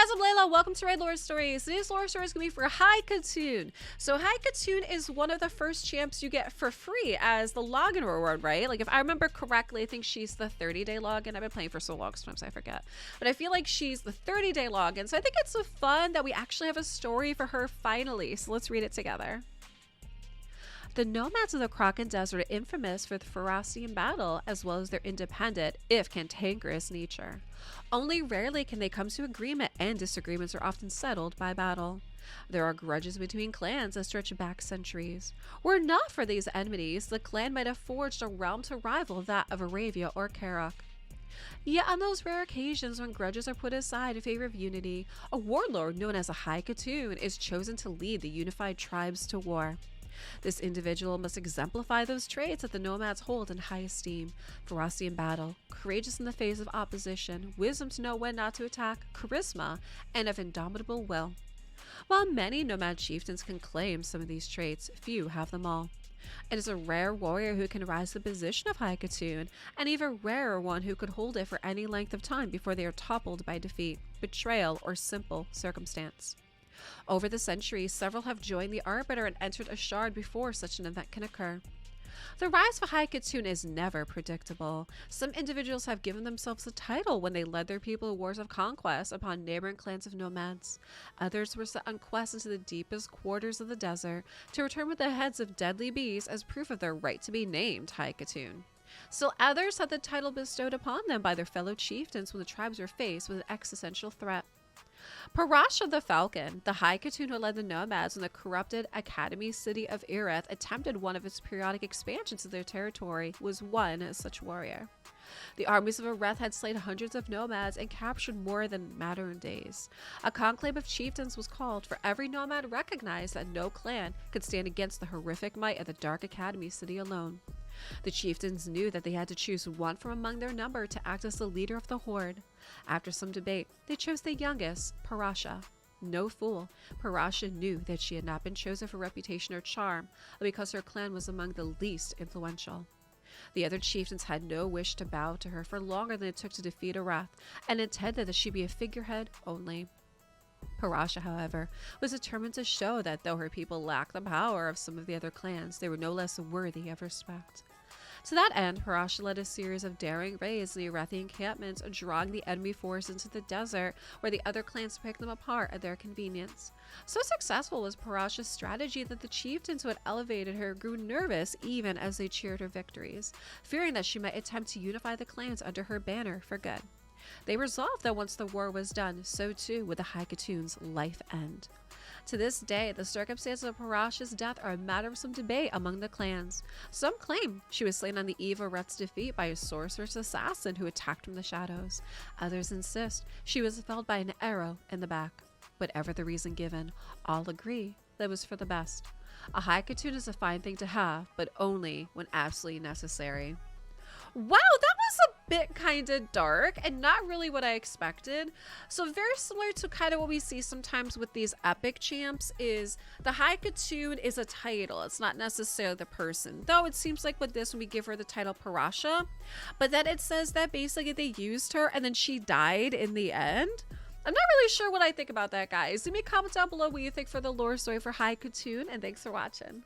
guys, I'm Layla. Welcome to raidlore Stories. Today's lore story is going to be for High Khatun. So High Khatun is one of the first champs you get for free as the login reward, right? Like if I remember correctly, I think she's the 30-day login. I've been playing for so long, sometimes I forget. But I feel like she's the 30-day login. So I think it's so fun that we actually have a story for her finally. So let's read it together. The nomads of the Kraken Desert are infamous for the ferocity in battle, as well as their independent, if cantankerous nature. Only rarely can they come to agreement, and disagreements are often settled by battle. There are grudges between clans that stretch back centuries. Were it not for these enmities, the clan might have forged a realm to rival that of Arabia or Karak. Yet on those rare occasions when grudges are put aside in favor of unity, a warlord known as a High Khatun is chosen to lead the unified tribes to war. This individual must exemplify those traits that the nomads hold in high esteem: ferocity in battle, courageous in the face of opposition, wisdom to know when not to attack, charisma, and of indomitable will. While many nomad chieftains can claim some of these traits, few have them all. It is a rare warrior who can rise to the position of High Khatun, and even rarer one who could hold it for any length of time before they are toppled by defeat, betrayal, or simple circumstance. Over the centuries, several have joined the Arbiter and entered a shard before such an event can occur. The rise of High Khatun is never predictable. Some individuals have given themselves a title when they led their people to wars of conquest upon neighboring clans of nomads. Others were sent on quests into the deepest quarters of the desert to return with the heads of deadly beasts as proof of their right to be named High Khatun. Still others had the title bestowed upon them by their fellow chieftains when the tribes were faced with an existential threat. Parasha the Falcon, the High Khatun who led the nomads when the corrupted academy city of Irith attempted one of its periodic expansions of their territory, was one such warrior. The armies of Irith had slain hundreds of nomads and captured more than matter in days. A conclave of chieftains was called, for every nomad recognized that no clan could stand against the horrific might of the Dark Academy city alone. The chieftains knew that they had to choose one from among their number to act as the leader of the horde. After some debate, they chose the youngest, Parasha. No fool, Parasha knew that she had not been chosen for reputation or charm, but because her clan was among the least influential. The other chieftains had no wish to bow to her for longer than it took to defeat Arath, and intended that she be a figurehead only. Parasha, however, was determined to show that though her people lacked the power of some of the other clans, they were no less worthy of respect. To that end, Parasha led a series of daring raids in the Arathi encampments, drawing the enemy force into the desert, where the other clans picked them apart at their convenience. So successful was Parasha's strategy that the chieftains who had elevated her grew nervous even as they cheered her victories, fearing that she might attempt to unify the clans under her banner for good. They resolved that once the war was done, so too would the High Khatun's life end. To this day, the circumstances of Parasha's death are a matter of some debate among the clans. Some claim she was slain on the eve of Arath's defeat by a sorceress assassin who attacked from the shadows. Others insist she was felled by an arrow in the back. Whatever the reason given, all agree that it was for the best. A High Khatun is a fine thing to have, but only when absolutely necessary. Wow, that was a bit kind of dark and not really what I expected. So very similar to kind of what we see sometimes with these epic champs is the High Khatun is a title. It's not necessarily the person. Though it seems like with this one we give her the title Parasha. But then it says that basically they used her and then she died in the end. I'm not really sure what I think about that, guys. Leave me a comment down below what you think for the lore story for High Khatun, and thanks for watching.